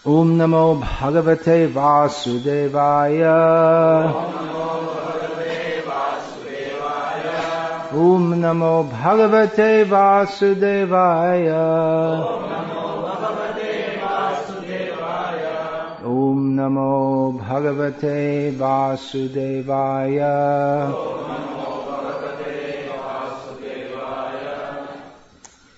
Om Namo Bhagavate Vasudevaya. Om Namo Bhagavate Vasudevaya. Om Namo Bhagavate Vasudevaya.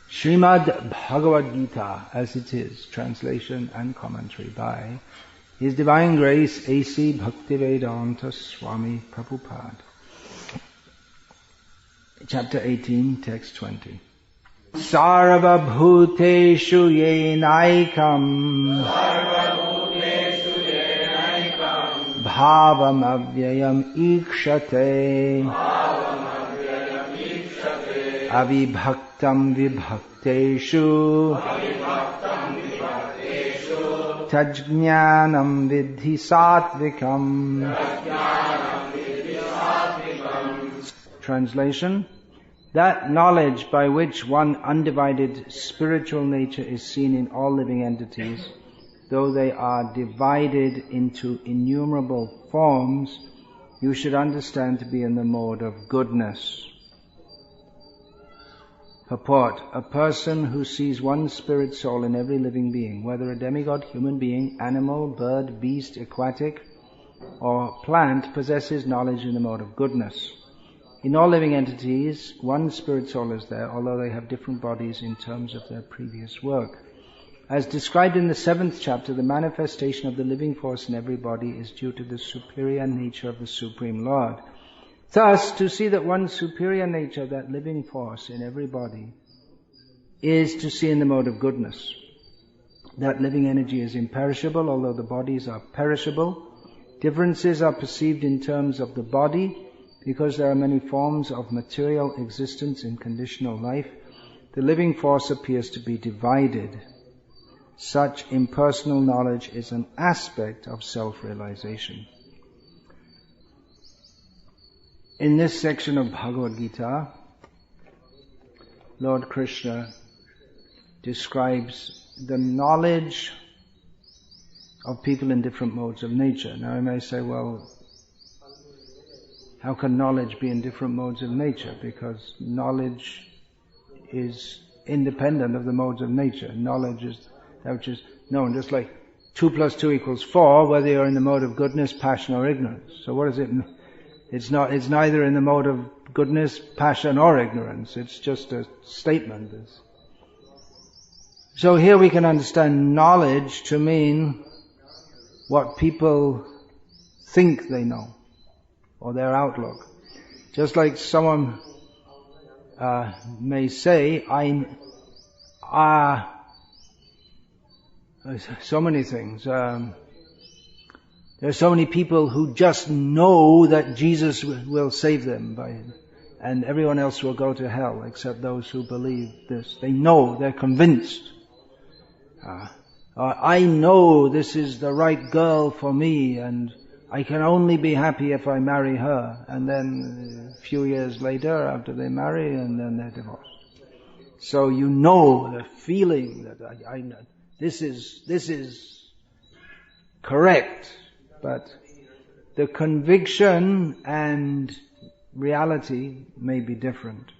Srimad Bhagavad-gita, as it is, translation and commentary by His Divine Grace A.C. Bhaktivedanta Swami Prabhupada. Chapter 18, text 20. Sarva bhuteshu yenaikam bhavam avyayam ikshate avibhaktam vibhakteshu tajñānam vidhi sattvikam. Translation: that knowledge by which one undivided spiritual nature is seen in all living entities, though they are divided into innumerable forms, you should understand to be in the mode of goodness. Purport: a person who sees one spirit soul in every living being, whether a demigod, human being, animal, bird, beast, aquatic, or plant, possesses knowledge in the mode of goodness. In all living entities, one spirit soul is there, although they have different bodies in terms of their previous work. As described in the 7th chapter, the manifestation of the living force in every body is due to the superior nature of the Supreme Lord. Thus, to see that one superior nature, that living force in every body, is to see in the mode of goodness. That living energy is imperishable, although the bodies are perishable. Differences are perceived in terms of the body, because there are many forms of material existence in conditional life. The living force appears to be divided. Such impersonal knowledge is an aspect of self-realization. In this section of Bhagavad-gita, Lord Krishna describes the knowledge of people in different modes of nature. Now I may say, well, how can knowledge be in different modes of nature? Because knowledge is independent of the modes of nature. Knowledge is that which is known, just like 2 + 2 = 4, whether you're in the mode of goodness, passion, or ignorance. So what does it mean? It's neither in the mode of goodness, passion, or ignorance. It's just a statement. So here we can understand knowledge to mean what people think they know, or their outlook. Just like someone may say, so many things. There are so many people who just know that Jesus will save them and everyone else will go to hell except those who believe this. They know, they're convinced. I know this is the right girl for me and I can only be happy if I marry her. And then a few years later, after they marry, and then they're divorced. So you know the feeling that I know this is correct. But the conviction and reality may be different.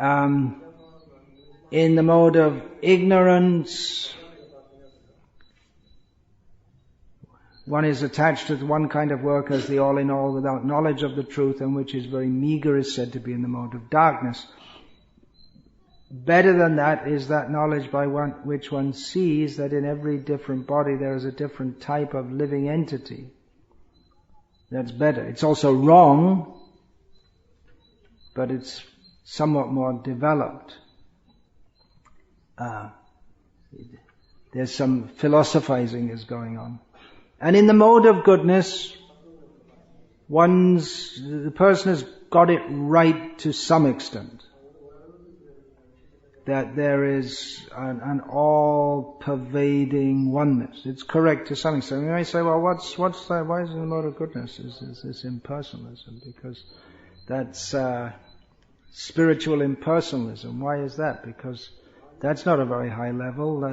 In the mode of ignorance, one is attached to one kind of work as the all-in-all without knowledge of the truth, and which is very meager, is said to be in the mode of darkness. Better than that is that knowledge by which one sees that in every different body there is a different type of living entity. That's better. It's also wrong, but it's somewhat more developed. There's some philosophizing is going on. And in the mode of goodness, the person has got it right to some extent. That there is an all-pervading oneness. It's correct to some extent. You may say, well, what's that? Why is it in the mode of goodness? Is this impersonalism? Because that's spiritual impersonalism. Why is that? Because that's not a very high level.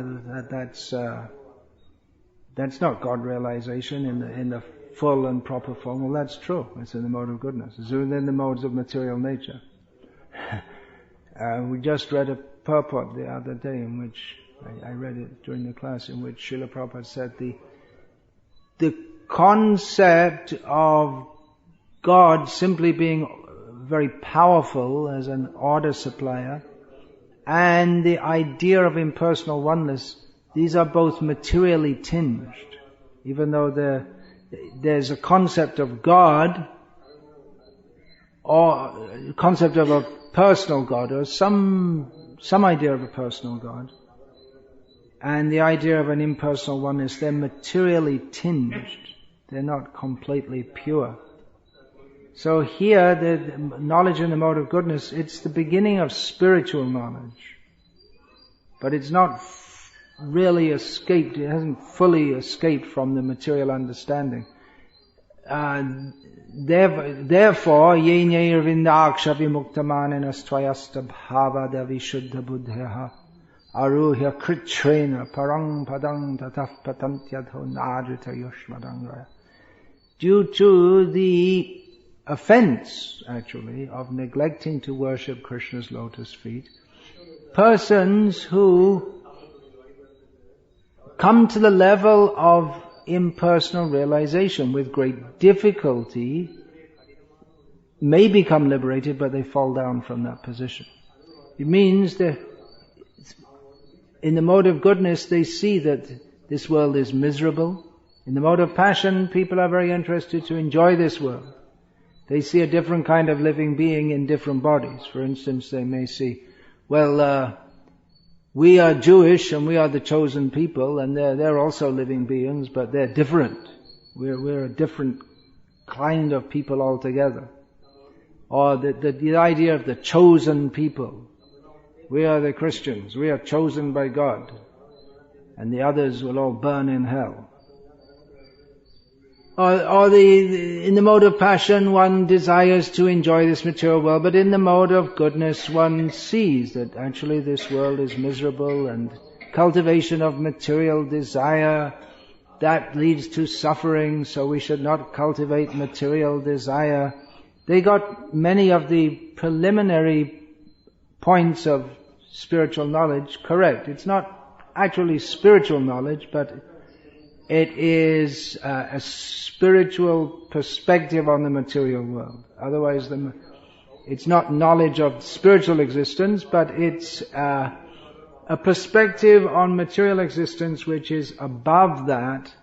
That's not God realization in the full and proper form. Well, that's true. It's in the mode of goodness. It's within the modes of material nature. We just read a purport the other day in which, I read it during the class, in which Srila Prabhupada said the concept of God simply being very powerful as an order supplier and the idea of impersonal oneness, these are both materially tinged. Even though there's a concept of God or a concept of a personal God or some idea of a personal God and the idea of an impersonal oneness, they're materially tinged. They're not completely pure. So here, the knowledge in the mode of goodness, it's the beginning of spiritual knowledge. But it's not really escaped, it hasn't fully escaped from the material understanding. Therefore, ye nirvindaksha vimuktamanena svayasta bhavada vishuddha buddhyaha aruhya kritrena parang padang tataf patantyadho nadrita yushmadangraya. Due to the offense, actually, of neglecting to worship Krishna's lotus feet, persons who come to the level of impersonal realization with great difficulty may become liberated, but they fall down from that position. It means that in the mode of goodness they see that this world is miserable. In the mode of passion, people are very interested to enjoy this world. They see a different kind of living being in different bodies. For instance, they may see, we are Jewish and we are the chosen people, and they're also living beings, but they're different. We're a different kind of people altogether. Or the idea of the chosen people. We are the Christians. We are chosen by God. And the others will all burn in hell. In the mode of passion, one desires to enjoy this material world, but in the mode of goodness, one sees that actually this world is miserable, and cultivation of material desire, that leads to suffering, so we should not cultivate material desire. They got many of the preliminary points of spiritual knowledge correct. It's not actually spiritual knowledge, but it is a spiritual perspective on the material world. Otherwise, it's not knowledge of spiritual existence, but it's a perspective on material existence which is above that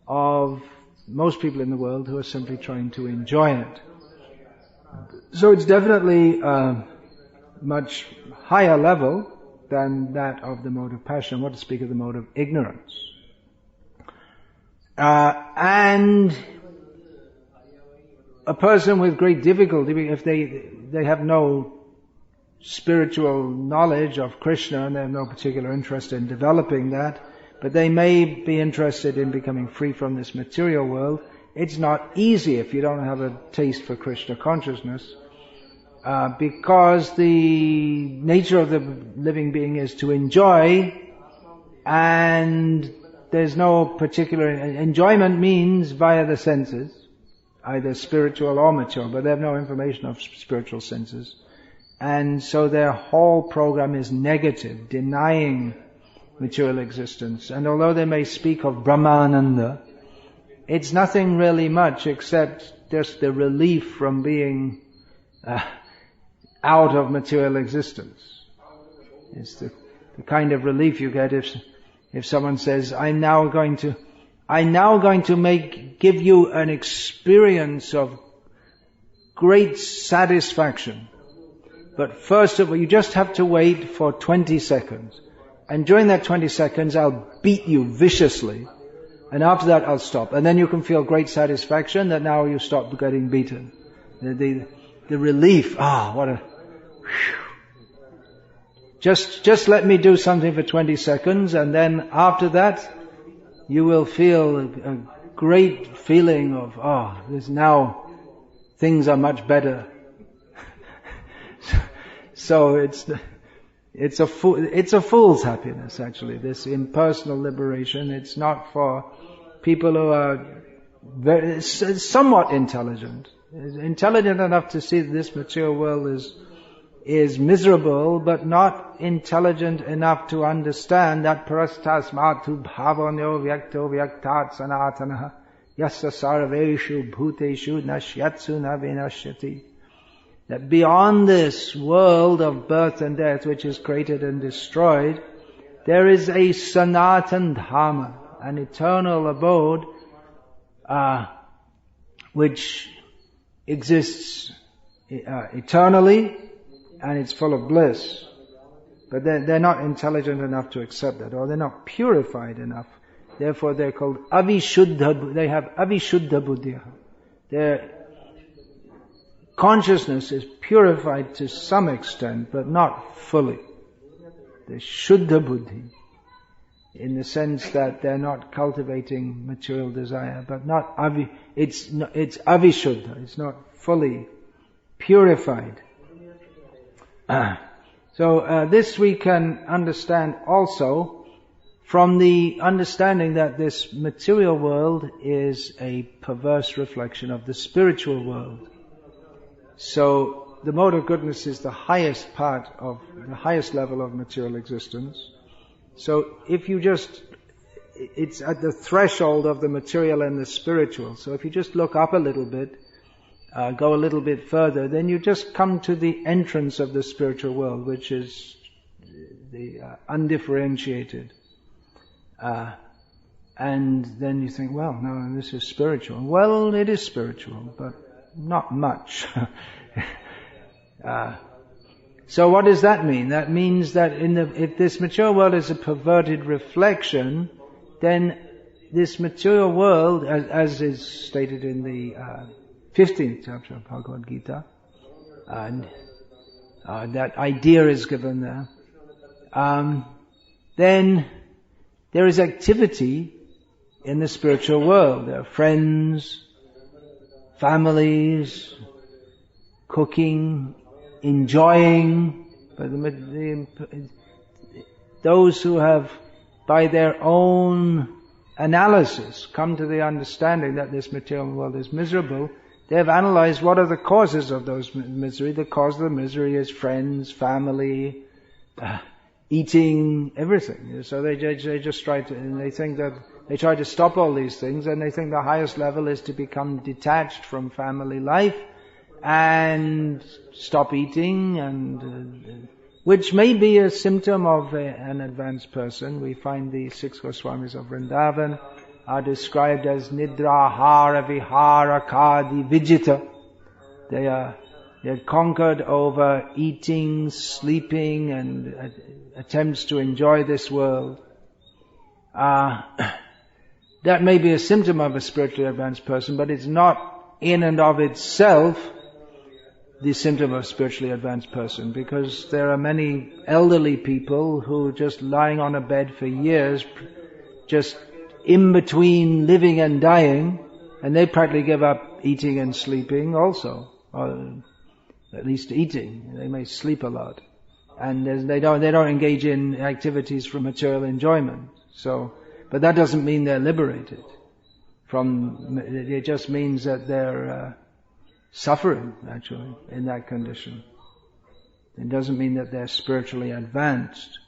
of most people in the world who are simply trying to enjoy it. So it's definitely a much higher level than that of the mode of passion, what to speak of the mode of ignorance. And a person with great difficulty, if they have no spiritual knowledge of Krishna and they have no particular interest in developing that, but they may be interested in becoming free from this material world, it's not easy if you don't have a taste for Krishna consciousness, because the nature of the living being is to enjoy, and there's no particular enjoyment means via the senses, either spiritual or material, but they have no information of spiritual senses. And so their whole program is negative, denying material existence. And although they may speak of Brahmananda, it's nothing really much except just the relief from being out of material existence. It's the kind of relief you get if someone says, I'm now going to give you an experience of great satisfaction. But first of all, you just have to wait for 20 seconds. And during that 20 seconds, I'll beat you viciously. And after that, I'll stop. And then you can feel great satisfaction that now you stop getting beaten. The relief, Just let me do something for 20 seconds, and then after that, you will feel a great feeling of, now things are much better. So It's a fool's happiness, actually, this impersonal liberation. It's not for people who are somewhat intelligent enough to see that this material world is miserable, but not intelligent enough to understand that parastasmatu bhavanyo vyakto vyaktat sanatanaha yassa sarveshu bhuteshu nashyatsu na vinashyati. That beyond this world of birth and death, which is created and destroyed, there is a sanatan dhamma, an eternal abode, which exists eternally, and it's full of bliss. But they're not intelligent enough to accept that, or they're not purified enough. Therefore they're called avishuddha, they have avishuddha buddhiya. Their consciousness is purified to some extent, but not fully. They're shuddha buddhi, in the sense that they're not cultivating material desire, but not it's avishuddha, it's not fully purified. So this we can understand also from the understanding that this material world is a perverse reflection of the spiritual world. So the mode of goodness is the highest part of the highest level of material existence. So if you it's at the threshold of the material and the spiritual. So if you just look up a little bit, go a little bit further, then you just come to the entrance of the spiritual world, which is the undifferentiated. And then you think, well, no, this is spiritual. Well, it is spiritual, but not much. So what does that mean? That means that if this material world is a perverted reflection, then this material world, as is stated in the 15th chapter of Bhagavad-gita, and that idea is given there, then there is activity in the spiritual world. There are friends, families, cooking, enjoying, but those who have, by their own analysis, come to the understanding that this material world is miserable, they have analyzed what are the causes of those misery. The cause of the misery is friends, family, eating, everything. So they just try to, and they think that they try to stop all these things, and they think the highest level is to become detached from family life and stop eating, and which may be a symptom of an advanced person. We find the 6 Goswamis of Vrindavan are described as nidrahara vihara kadi vijita. They're conquered over eating, sleeping, and attempts to enjoy this world. That may be a symptom of a spiritually advanced person, but it's not in and of itself the symptom of a spiritually advanced person, because there are many elderly people who just lying on a bed for years, just in between living and dying, and they practically give up eating and sleeping also, or at least eating. They may sleep a lot, and they don't engage in activities for material enjoyment. So, but that doesn't mean they're liberated from. It just means that they're suffering, actually, in that condition. It doesn't mean that they're spiritually advanced.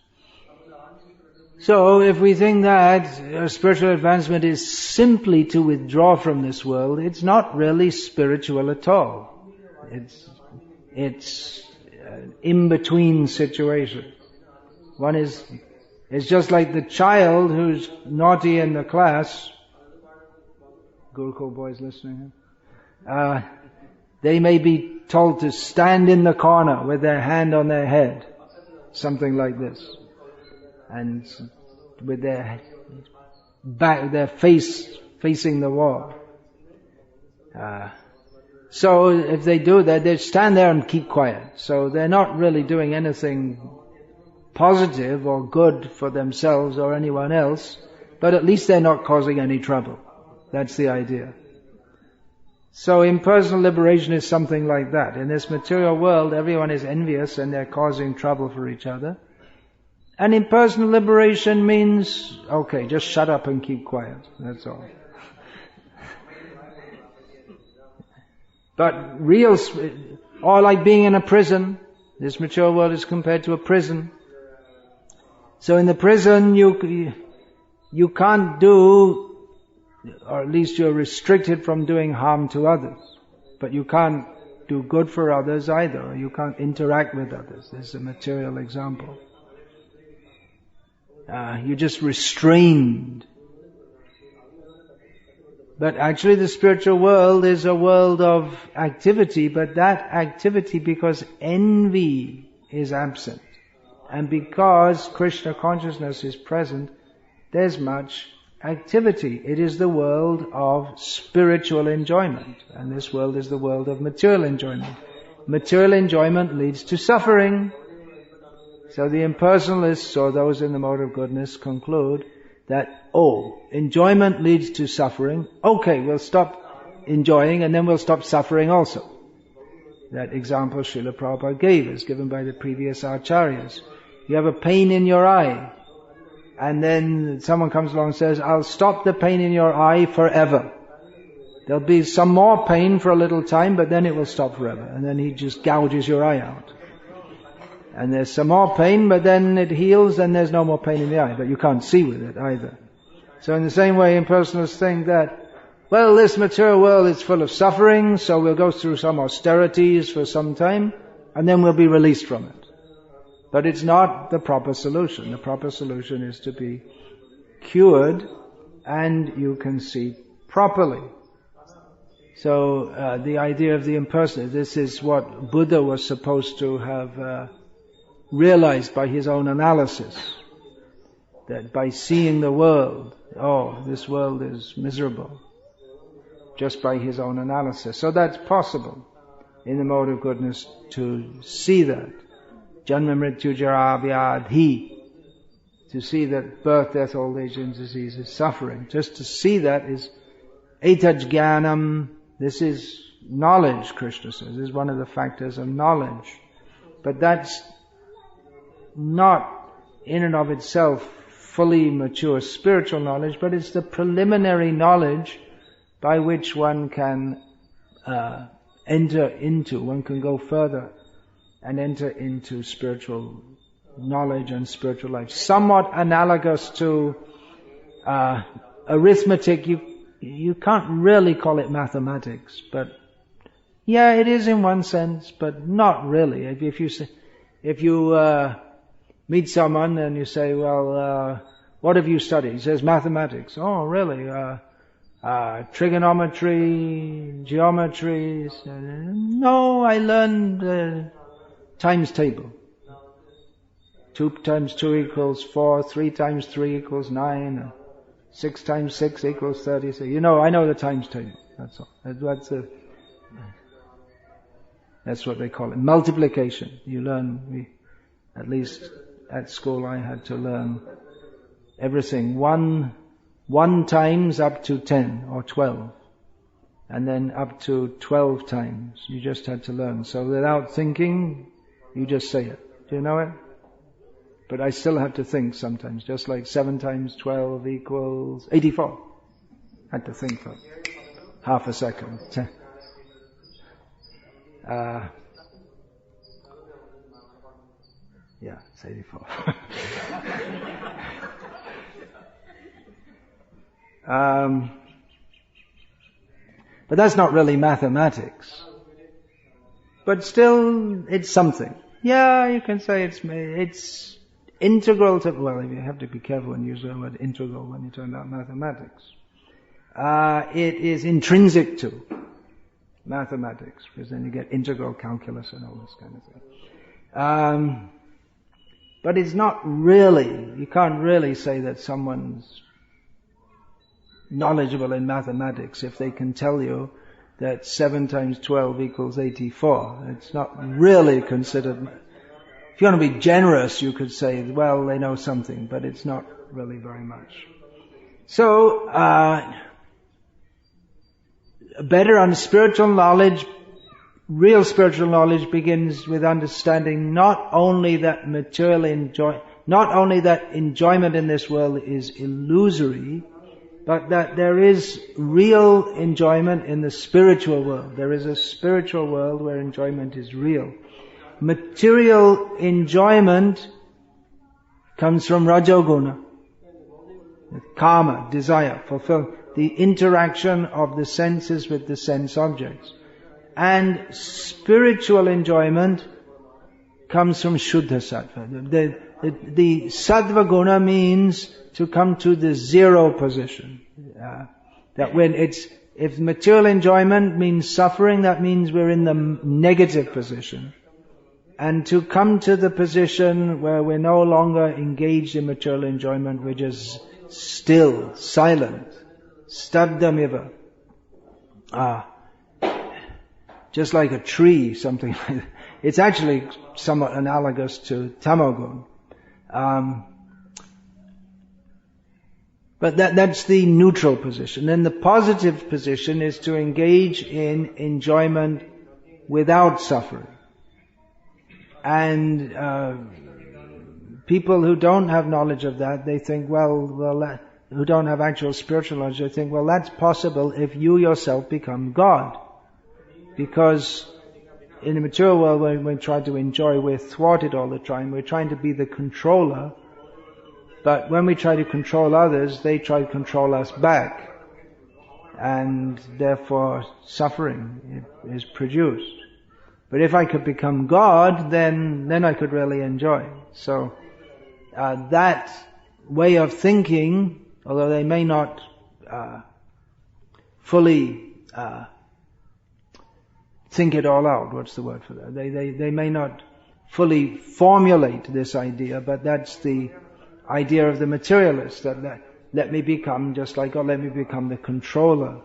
So, if we think that spiritual advancement is simply to withdraw from this world, it's not really spiritual at all. It's an in-between situation. It's just like the child who's naughty in the class. Gurukul boys listening? They may be told to stand in the corner with their hand on their head, something like this, and with their face facing the wall. So if they do that, they stand there and keep quiet. So they're not really doing anything positive or good for themselves or anyone else, but at least they're not causing any trouble. That's the idea. So impersonal liberation is something like that. In this material world, everyone is envious and they're causing trouble for each other. And impersonal liberation means, okay, just shut up and keep quiet. That's all. But real, or like being in a prison. This mature world is compared to a prison. So in the prison, you can't do, or at least you're restricted from doing harm to others. But you can't do good for others either, or you can't interact with others. This is a material example. You're just restrained. But actually the spiritual world is a world of activity, but that activity, because envy is absent, and because Krishna consciousness is present, there's much activity. It is the world of spiritual enjoyment, and this world is the world of material enjoyment. Material enjoyment leads to suffering. So the impersonalists, or those in the mode of goodness, conclude that, enjoyment leads to suffering. Okay, we'll stop enjoying and then we'll stop suffering also. That example Srila Prabhupada gave is given by the previous acharyas. You have a pain in your eye, and then someone comes along and says, I'll stop the pain in your eye forever. There'll be some more pain for a little time, but then it will stop forever. And then he just gouges your eye out. And there's some more pain, but then it heals and there's no more pain in the eye. But you can't see with it either. So in the same way, impersonalists think that, well, this material world is full of suffering, so we'll go through some austerities for some time, and then we'll be released from it. But it's not the proper solution. The proper solution is to be cured, and you can see properly. So the idea of the impersonal, this is what Buddha was supposed to have realized by his own analysis. That by seeing the world, this world is miserable, just by his own analysis. So that's possible in the mode of goodness to see that. Janma mrityu jara vyadhi. To see that birth, death, old age and disease is suffering. Just to see that is etaj jnanam. This is knowledge, Krishna says. This is one of the factors of knowledge. But that's not in and of itself fully mature spiritual knowledge, but it's the preliminary knowledge by which one can one can go further and enter into spiritual knowledge and spiritual life. Somewhat analogous to arithmetic. You can't really call it mathematics, but yeah, it is in one sense, but not really. If you meet someone and you say, well, what have you studied? He says, mathematics. Oh, really? Trigonometry, geometry? No, I learned times table. 2 times 2 equals 4, 3 times 3 equals 9, 6 times 6 equals 30. So, I know the times table. That's all. That's what they call it. Multiplication. You learn, at least at school I had to learn everything. One times up to 10 or 12. And then up to 12 times. You just had to learn. So without thinking, you just say it. Do you know it? But I still have to think sometimes. Just like 7 times 12 equals 84. I had to think for half a second. Yeah, it's 84. But that's not really mathematics. But still, it's something. Yeah, you can say it's integral to, well, you have to be careful when you use the word integral when you talk about mathematics. It is intrinsic to mathematics, because then you get integral calculus and all this kind of thing. But it's not really, you can't really say that someone's knowledgeable in mathematics if they can tell you that 7 times 12 equals 84. It's not really considered. If you want to be generous, you could say, well, they know something, but it's not really very much. So, better on spiritual knowledge, real spiritual knowledge begins with understanding not only that material not only that enjoyment in this world is illusory, but that there is real enjoyment in the spiritual world. There is a spiritual world where enjoyment is real. Material enjoyment comes from Rajoguna, karma, desire, fulfill, the interaction of the senses with the sense objects. And spiritual enjoyment comes from Shuddha Sattva. The Sattva Guna means to come to the zero position. That when if material enjoyment means suffering, that means we're in the negative position. And to come to the position where we're no longer engaged in material enjoyment, we're just still, silent, stabdamiva. Just like a tree, something like that. It's actually somewhat analogous to Tamagun. But that's the neutral position. Then the positive position is to engage in enjoyment without suffering. And people who don't have knowledge of that, they think, who don't have actual spiritual knowledge, they think, that's possible if you yourself become God. Because in the material world, when we try to enjoy, we're thwarted all the time. We're trying to be the controller. But when we try to control others, they try to control us back. And therefore, suffering is produced. But if I could become God, then I could really enjoy. So, that way of thinking, although they may not fully think it all out. What's the word for that? They may not fully formulate this idea, but that's the idea of the materialist, that let me become just like God, let me become the controller.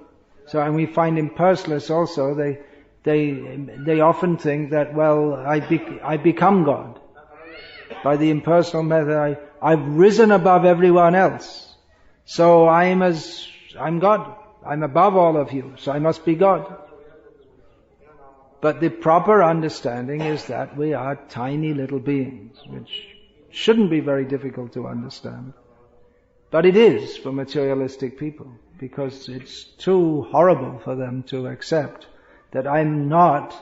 So, and we find impersonalists also, they often think that, I become God. By the impersonal method, I've risen above everyone else. So I'm God. I'm above all of you, so I must be God. But the proper understanding is that we are tiny little beings, which shouldn't be very difficult to understand. But it is for materialistic people, because it's too horrible for them to accept that I'm not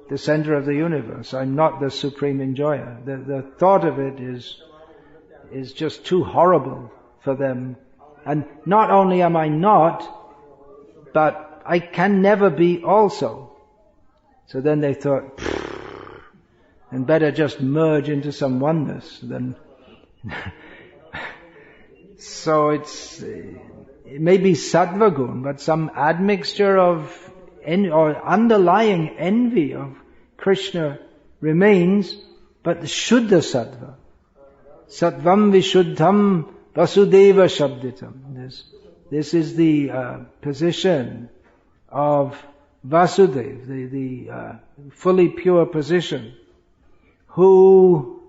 the center of the universe. I'm not the supreme enjoyer. The thought of it is just too horrible for them. And not only am I not, but I can never be also. So then they thought, and better just merge into some oneness than. So it may be sattva gun, but some admixture of or underlying envy of Krishna remains, but the Shuddha Sattva. Sattvam Vishuddham Vasudeva Shabditam. This is the position of Vasudev, the fully pure position, who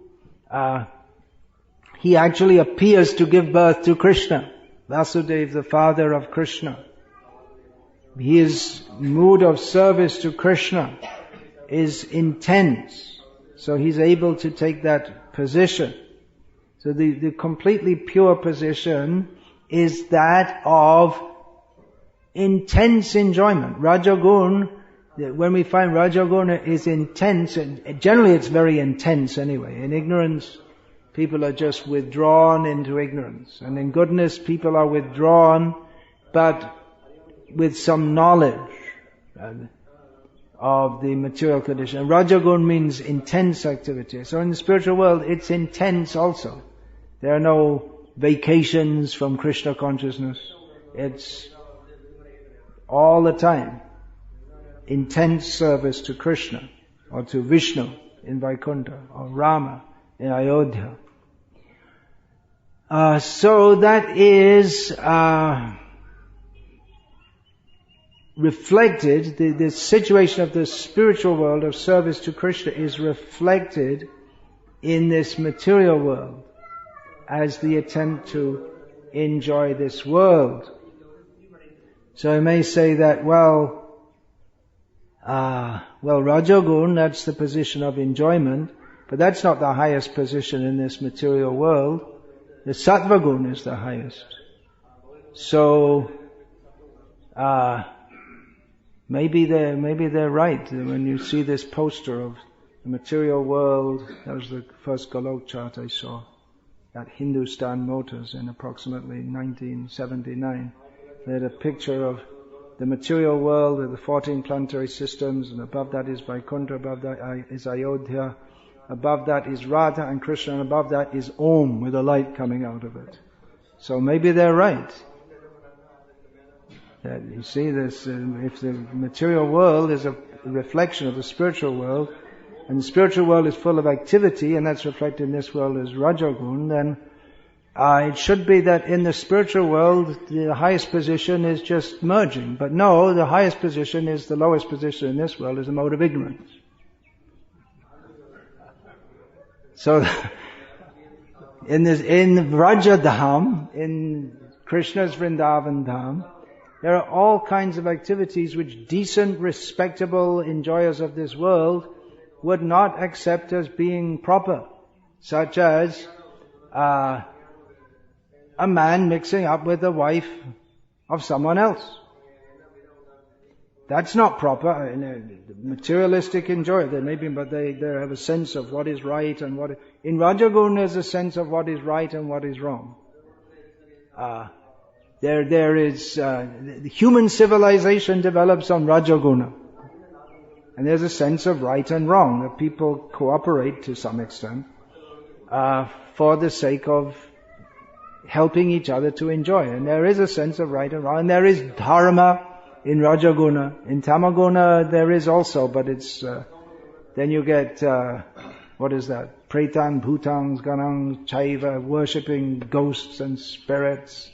he actually appears to give birth to Krishna. Vasudeva, the father of Krishna. His mood of service to Krishna is intense, so he's able to take that position. So the completely pure position is that of intense enjoyment. Rajagun, when we find Rajaguna is intense, and generally it's very intense anyway. In ignorance, people are just withdrawn into ignorance. And in goodness, people are withdrawn, but with some knowledge of the material condition. Rajagun means intense activity. So in the spiritual world, it's intense also. There are no vacations from Krishna consciousness. It's all the time intense service to Krishna, or to Vishnu in Vaikuntha, or Rama in Ayodhya. So that is reflected, the situation of the spiritual world of service to Krishna is reflected in this material world as the attempt to enjoy this world. So I may say that, Rajagun, that's the position of enjoyment, But that's not the highest position in this material world. The sattva guna is the highest. So, maybe they're right. When you see this poster of the material world, that was the first Golok chart I saw at Hindustan Motors in approximately 1979. They had a picture of the material world with the 14 planetary systems, and above that is Vaikuntha, above that is Ayodhya, above that is Radha and Krishna, and above that is Om with a light coming out of it. So maybe they're right. That you see this, if the material world is a reflection of the spiritual world, and the spiritual world is full of activity, and that's reflected in this world as Rajagun, then it should be that in the spiritual world, the highest position is just merging. But no, the highest position is the lowest position in this world, is the mode of ignorance. So, in Vrajadham, in Krishna's Vrindavan Dham, there are all kinds of activities which decent, respectable enjoyers of this world would not accept as being proper, such as a man mixing up with the wife of someone else. That's not proper. Materialistic enjoyer, but they have a sense of what is right and what... In Rajagun there's a sense of what is right and what is wrong. There is... human civilization develops on Rajaguna. And there's a sense of right and wrong, that people cooperate to some extent for the sake of helping each other to enjoy. And there is a sense of right and wrong. And there is dharma in Rajaguna. In Tamaguna there is also, but it's... then you get... what is that? Pretan, Bhutangs, Ganang, Chaiva, worshipping ghosts and spirits.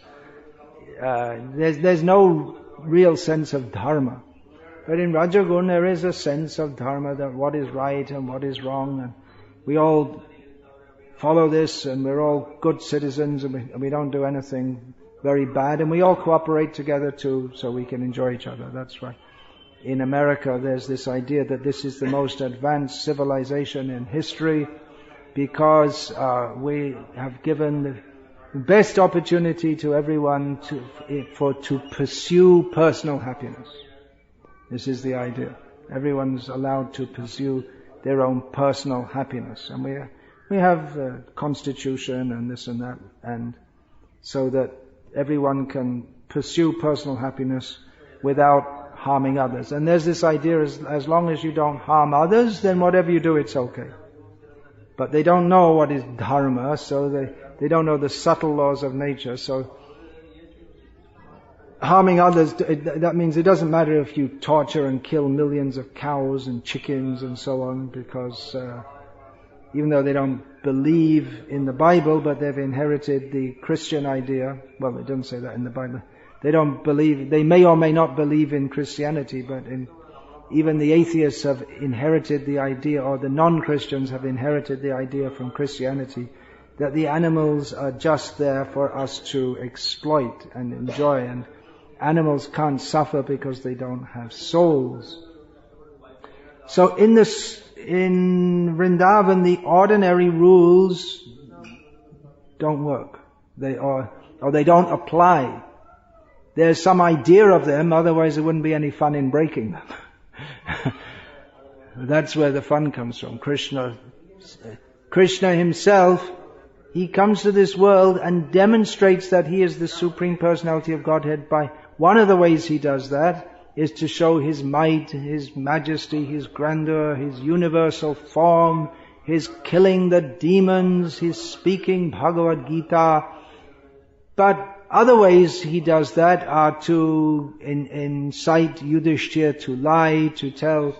There's no real sense of dharma. But in Rajagun there is a sense of dharma, that what is right and what is wrong, and we all follow this, and we're all good citizens, and we don't do anything very bad, and we all cooperate together so we can enjoy each other. That's right. In America there's this idea that this is the most advanced civilization in history because we have given the best opportunity to everyone to pursue personal happiness. This is the idea. Everyone's allowed to pursue their own personal happiness. And we have a constitution and this and that, and so that everyone can pursue personal happiness without harming others. And there's this idea, as long as you don't harm others, then whatever you do, it's okay. But they don't know what is dharma, so they don't know the subtle laws of nature, so harming others, that means it doesn't matter if you torture and kill millions of cows and chickens and so on, because even though they don't believe in the Bible, but they've inherited the Christian idea. Well, it doesn't say that in the Bible. They may or may not believe in Christianity, but even the atheists have inherited the idea, or the non-Christians have inherited the idea from Christianity, that the animals are just there for us to exploit and enjoy, and animals can't suffer because they don't have souls. So in Vrindavan, the ordinary rules don't work. They don't apply. There's some idea of them, otherwise there wouldn't be any fun in breaking them. That's where the fun comes from. Krishna himself, he comes to this world and demonstrates that he is the Supreme Personality of Godhead by... One of the ways he does that is to show his might, his majesty, his grandeur, his universal form, his killing the demons, his speaking Bhagavad-gita. But other ways he does that are to incite Yudhishthira to lie, to tell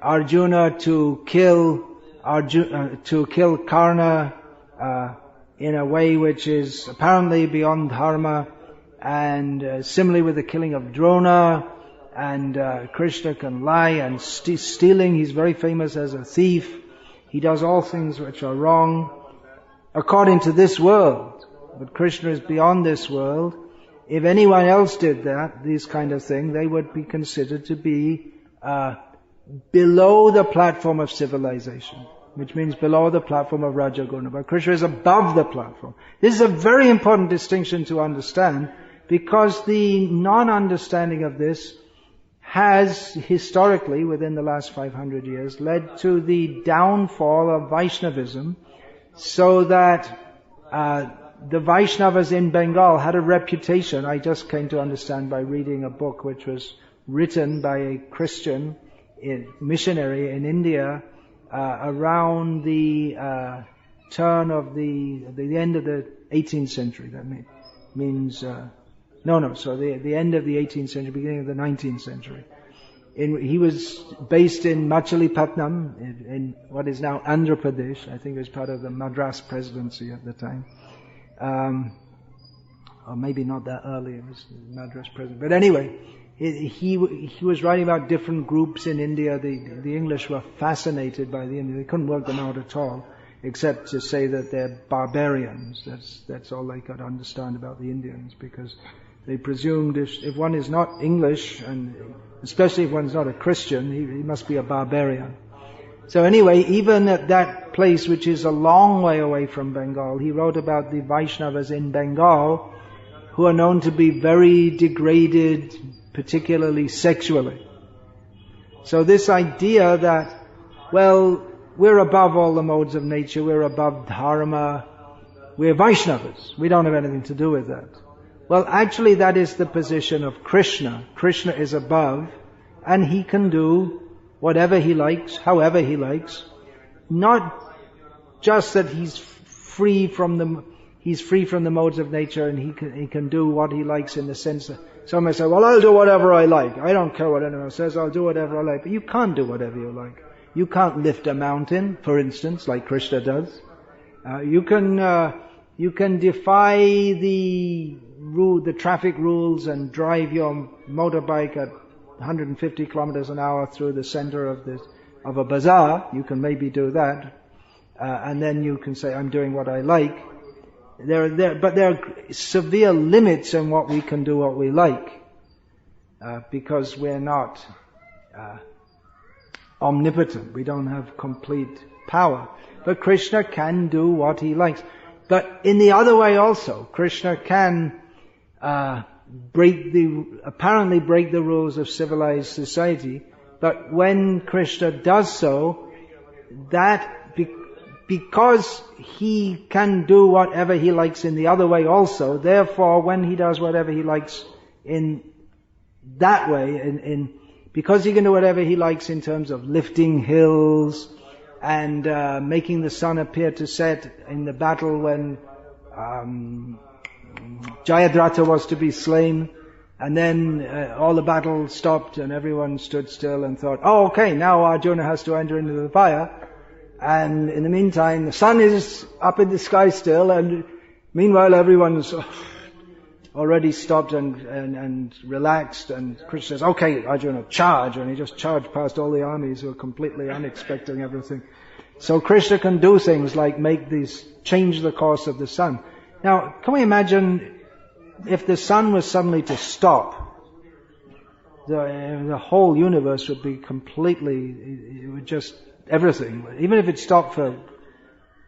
Arjuna to kill Karna in a way which is apparently beyond dharma. And similarly with the killing of Drona, and Krishna can lie, and stealing, he's very famous as a thief. He does all things which are wrong according to this world. But Krishna is beyond this world. If anyone else did that, this kind of thing, they would be considered to be below the platform of civilization. which means below the platform of Rajaguna. But Krishna is above the platform. This is a very important distinction to understand, because the non-understanding of this has historically, within the last 500 years, led to the downfall of Vaishnavism, so that the Vaishnavas in Bengal had a reputation. I just came to understand by reading a book which was written by a Christian missionary in India around the turn of the end of the 18th century. That means the end of the 18th century, beginning of the 19th century. He was based in Machilipatnam, in what is now Andhra Pradesh. I think it was part of the Madras presidency at the time. Or maybe not that early, it was Madras presidency. But anyway, he was writing about different groups in India. The English were fascinated by the Indians. They couldn't work them out at all, except to say that they're barbarians. That's all they could understand about the Indians, because they presumed if one is not English, and especially if one's not a Christian, he must be a barbarian. So anyway, even at that place, which is a long way away from Bengal, he wrote about the Vaishnavas in Bengal, who are known to be very degraded, particularly sexually. So this idea that, well, we're above all the modes of nature, we're above dharma, we're Vaishnavas, we don't have anything to do with that. Well, actually that is the position of Krishna. Krishna is above, and he can do whatever he likes, however he likes. Not just that he's free from the modes of nature, and he can do what he likes in the sense that some may say, well, I'll do whatever I like. I don't care what anyone says, I'll do whatever I like. But you can't do whatever you like. You can't lift a mountain, for instance, like Krishna does. You can defy the traffic rules and drive your motorbike at 150 kilometers an hour through the center of a bazaar. You can maybe do that, and then you can say, I'm doing what I like. But there are severe limits on what we can do, what we like, because we're not omnipotent. We don't have complete power. But Krishna can do what he likes. But in the other way also, Krishna can apparently break the rules of civilized society. But when Krishna does so, because he can do whatever he likes in the other way also, therefore when he does whatever he likes in that way, because he can do whatever he likes in terms of lifting hills and making the sun appear to set in the battle when Jayadratha was to be slain, and then all the battle stopped and everyone stood still and thought, oh okay, now Arjuna has to enter into the fire. And in the meantime, the sun is up in the sky still, and meanwhile everyone's already stopped and relaxed, and Krishna says, okay, Arjuna, charge, and he just charged past all the armies who were completely unexpecting everything. So Krishna can do things like change the course of the sun. Now, can we imagine if the sun was suddenly to stop? The whole universe would be it would just, everything, even if it stopped for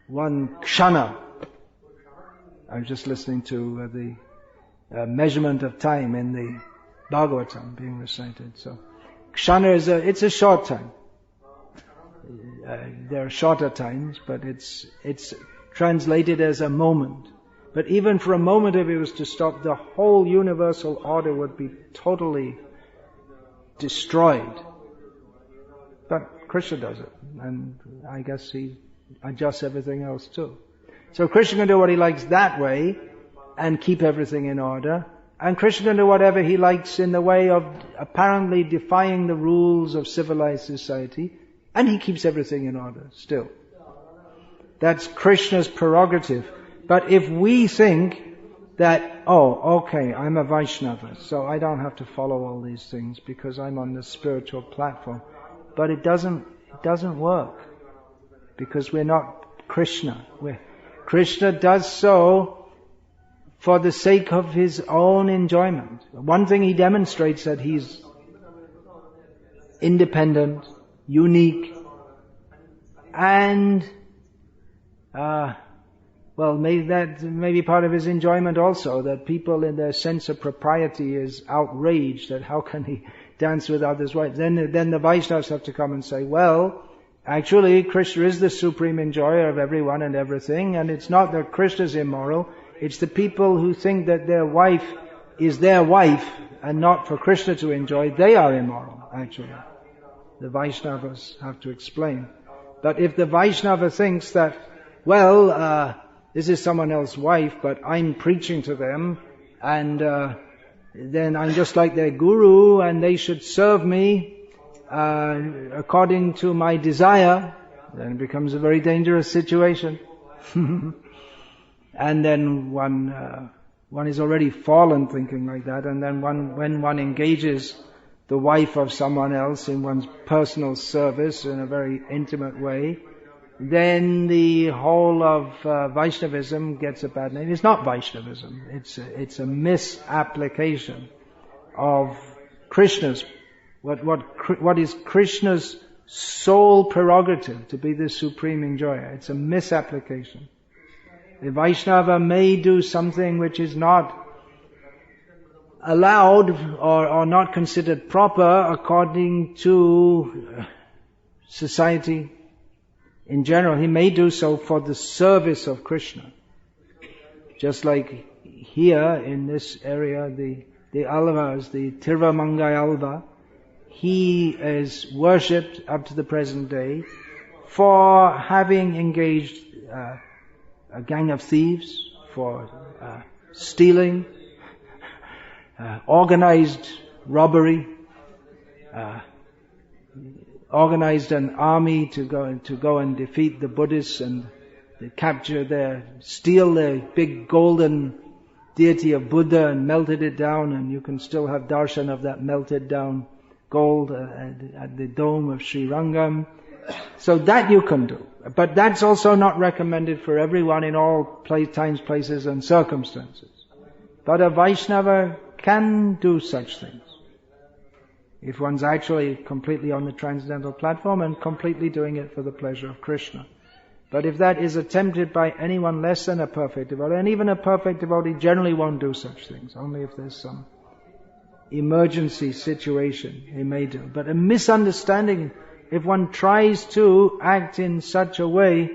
one kshana. I was just listening to the measurement of time in the Bhagavatam being recited. So, kshana it's a short time. There are shorter times, but it's translated as a moment. But even for a moment, if it was to stop, the whole universal order would be totally destroyed. But Krishna does it, and I guess he adjusts everything else too. So Krishna can do what he likes that way and keep everything in order, and Krishna can do whatever he likes in the way of apparently defying the rules of civilized society, and he keeps everything in order still. That's Krishna's prerogative. But if we think that, oh, okay, I'm a Vaishnava, so I don't have to follow all these things because I'm on the spiritual platform. But it doesn't work, because we're not Krishna. Krishna does so for the sake of his own enjoyment. One thing he demonstrates, that he's independent, unique, and maybe part of his enjoyment also, that people in their sense of propriety is outraged that how can he dance with others' wives. Then the Vaishnavas have to come and say, well, actually Krishna is the supreme enjoyer of everyone and everything, and it's not that Krishna is immoral, it's the people who think that their wife is their wife and not for Krishna to enjoy, they are immoral, actually. The Vaishnavas have to explain. But if the Vaishnava thinks that, well, this is someone else's wife, but I'm preaching to them, and then I'm just like their guru, and they should serve me according to my desire, then it becomes a very dangerous situation. And then one is already fallen thinking like that, and then when one engages the wife of someone else in one's personal service in a very intimate way, then the whole of Vaishnavism gets a bad name. It's not Vaishnavism. It's a misapplication of Krishna's what is Krishna's sole prerogative to be the supreme enjoyer. It's a misapplication. The Vaishnava may do something which is not allowed or not considered proper according to society in general. He may do so for the service of Krishna. Just like here in this area, the Alvas, the Tirvamangai Alva, he is worshipped up to the present day for having engaged a gang of thieves, for stealing, organized robbery, organized an army to go and defeat the Buddhists and steal their big golden deity of Buddha and melted it down, and you can still have darshan of that melted down gold at the dome of Sri Rangam. So that you can do. But that's also not recommended for everyone in all times, places and circumstances. But a Vaishnava can do such things if one's actually completely on the transcendental platform and completely doing it for the pleasure of Krishna. But if that is attempted by anyone less than a perfect devotee, and even a perfect devotee generally won't do such things, only if there's some emergency situation he may do. But a misunderstanding, if one tries to act in such a way,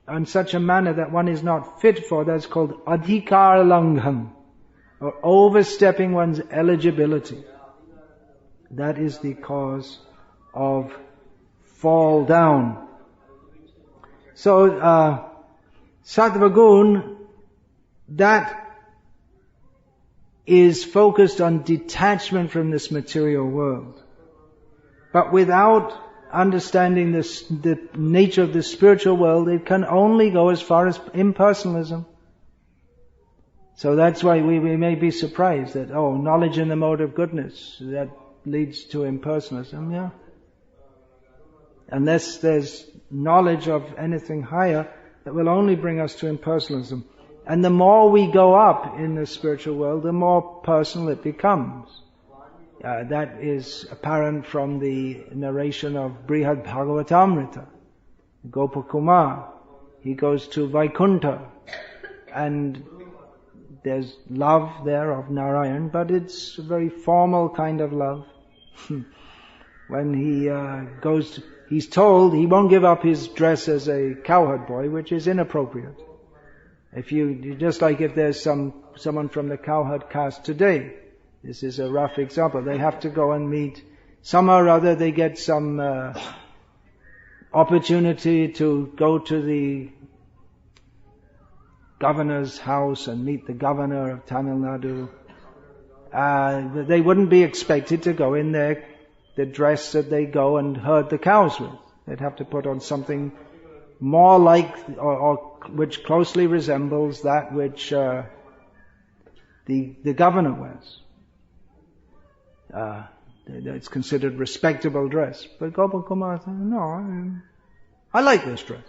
in such a manner that one is not fit for, that's called adhikar langham, or overstepping one's eligibility. That is the cause of fall down. So, Sattva Gun, that is focused on detachment from this material world. But without understanding the nature of the spiritual world, it can only go as far as impersonalism. So that's why we may be surprised that, knowledge in the mode of goodness, that leads to impersonalism, yeah. Unless there's knowledge of anything higher, that will only bring us to impersonalism. And the more we go up in the spiritual world, the more personal it becomes. That is apparent from the narration of Brihad Bhagavatamrita. Gopakumar, he goes to Vaikuntha, and there's love there of Narayan, but it's a very formal kind of love. When he he's told he won't give up his dress as a cowherd boy, which is inappropriate. Just like if there's someone from the cowherd caste today, this is a rough example, they have to go and meet, somehow or other they get some opportunity to go to the governor's house and meet the governor of Tamil Nadu. They wouldn't be expected to go in the dress that they go and herd the cows with. They'd have to put on something more like, or which closely resembles that which the governor wears. It's considered respectable dress. But Gopal Kumar said, no, I like this dress.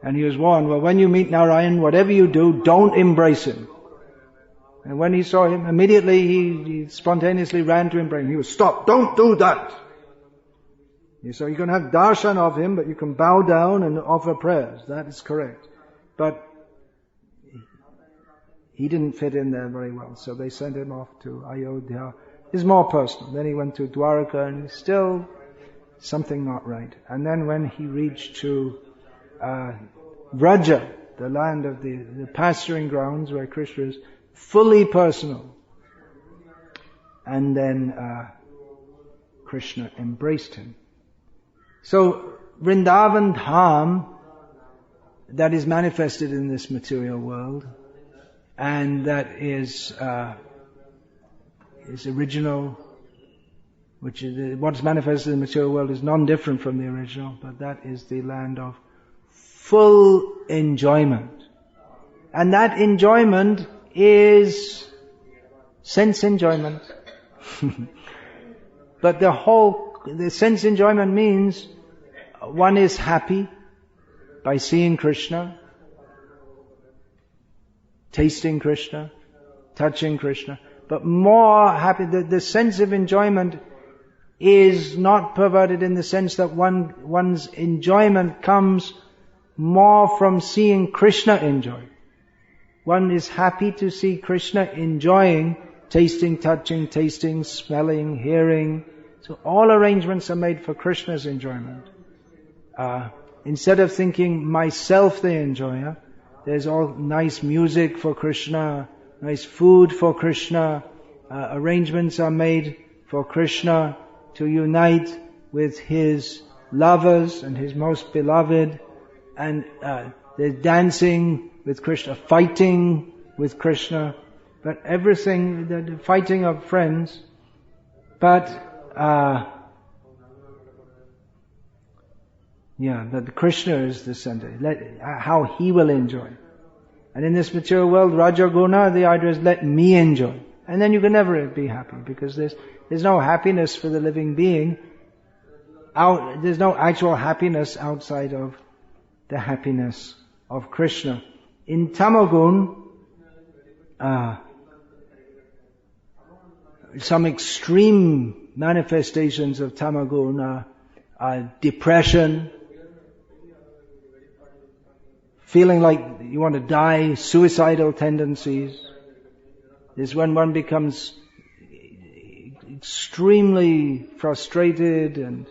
And he was warned, well, when you meet Narayan, whatever you do, don't embrace him. And when he saw him, immediately he spontaneously ran to embrace him. He was, stop, don't do that. So you can have darshan of him, but you can bow down and offer prayers. That is correct. But he didn't fit in there very well, so they sent him off to Ayodhya. It's more personal. Then he went to Dwaraka, and still something not right. And then when he reached to Vraja, the land of the pasturing grounds where Krishna is, fully personal. And then Krishna embraced him. So Vrindavan Dham, that is manifested in this material world, and that is original, which is what's manifested in the material world is non-different from the original, but that is the land of full enjoyment. And that enjoyment is sense enjoyment. But the sense enjoyment means one is happy by seeing Krishna, tasting Krishna, touching Krishna. But more happy, the sense of enjoyment is not perverted in the sense that one's enjoyment comes more from seeing Krishna enjoy. One is happy to see Krishna enjoying, tasting, touching, tasting, smelling, hearing. So all arrangements are made for Krishna's enjoyment. Instead of thinking myself the enjoyer, there's all nice music for Krishna, nice food for Krishna, arrangements are made for Krishna to unite with his lovers and his most beloved, and there's dancing with Krishna, fighting with Krishna, but everything, the fighting of friends, but that Krishna is the center, how he will enjoy. And in this material world, Rajaguna, the idea is let me enjoy. And then you can never be happy, because there's no happiness for the living being. There's no actual happiness outside of the happiness of Krishna. In Tamagun, some extreme manifestations of Tamagun are depression, feeling like you want to die, suicidal tendencies. Is when one becomes extremely frustrated and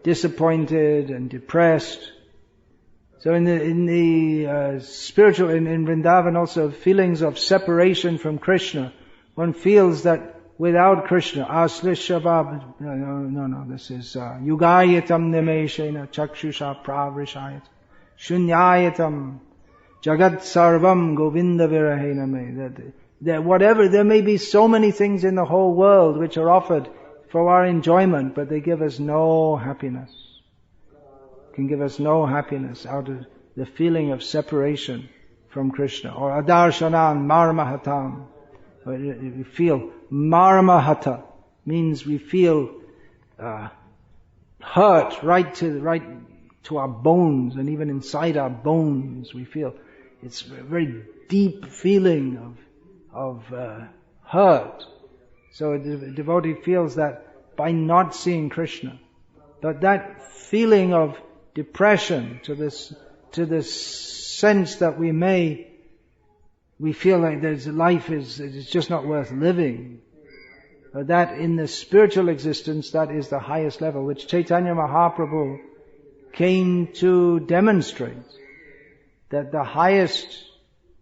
disappointed and depressed. So in the spiritual, in Vrindavan also, feelings of separation from Krishna. One feels that without Krishna, aslishabab, no, this is yugayatam nimeshena chakshusha pravrishayat shunyayatam jagat sarvam govinda virahena me. That whatever, there may be so many things in the whole world which are offered for our enjoyment, but they give us no happiness. Can give us no happiness out of the feeling of separation from Krishna. Or adarshanan marmahatam. We feel marmahata means we feel hurt right to our bones, and even inside our bones we feel it's a very deep feeling of hurt. So a devotee feels that by not seeing Krishna. But that feeling of depression, to this sense that we feel like life is just not worth living. But that in the spiritual existence, that is the highest level, which Chaitanya Mahaprabhu came to demonstrate. That the highest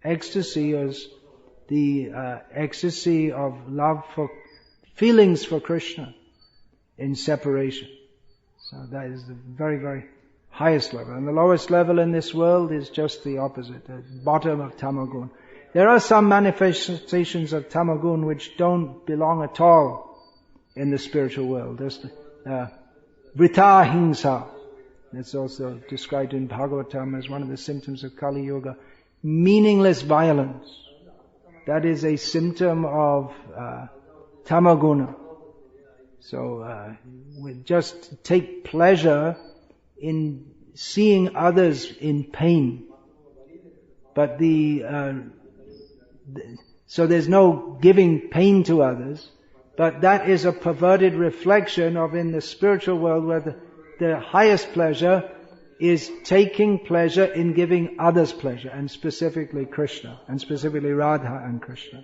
ecstasy is the ecstasy of love for feelings for Krishna in separation. So that is the very, very highest level. And the lowest level in this world is just the opposite, the bottom of Tamagun. There are some manifestations of Tamagun which don't belong at all in the spiritual world. There's Vrita Hingsa. It's also described in Bhagavatam as one of the symptoms of Kali Yuga. Meaningless violence. That is a symptom of Tamaguna. So we just take pleasure in seeing others in pain. But so there's no giving pain to others, but that is a perverted reflection of in the spiritual world where the highest pleasure is taking pleasure in giving others pleasure, and specifically Krishna, and specifically Radha and Krishna.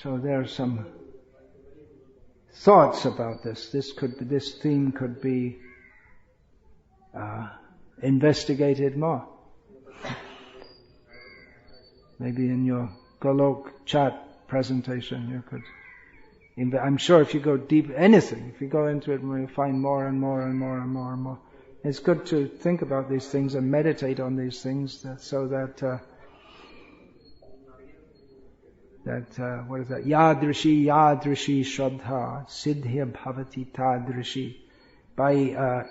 So there are some thoughts about this. This theme could be investigated more. Maybe in your Golok chat presentation you could. I'm sure if you go deep, anything, if you go into it, you'll find more and more and more and more and more. It's good to think about these things and meditate on these things, so that what is that? Yadrishi shraddha siddhya bhavati tadrishi. By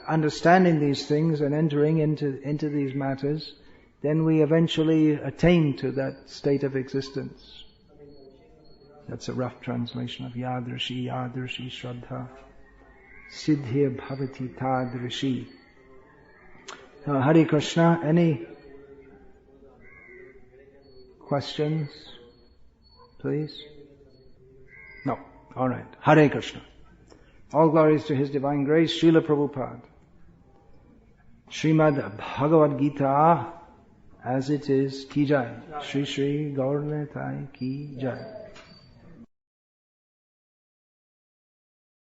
understanding these things and entering into these matters, then we eventually attain to that state of existence. That's a rough translation of Yadrishi shraddha siddhya bhavati tadrishi. Hare Krishna. Any questions, please? No. All right. Hare Krishna. All glories to His Divine Grace, Srila Prabhupada. Srimad Bhagavad-gita as it is, ki jai. Shri Shri Gaur Nitai ki jai.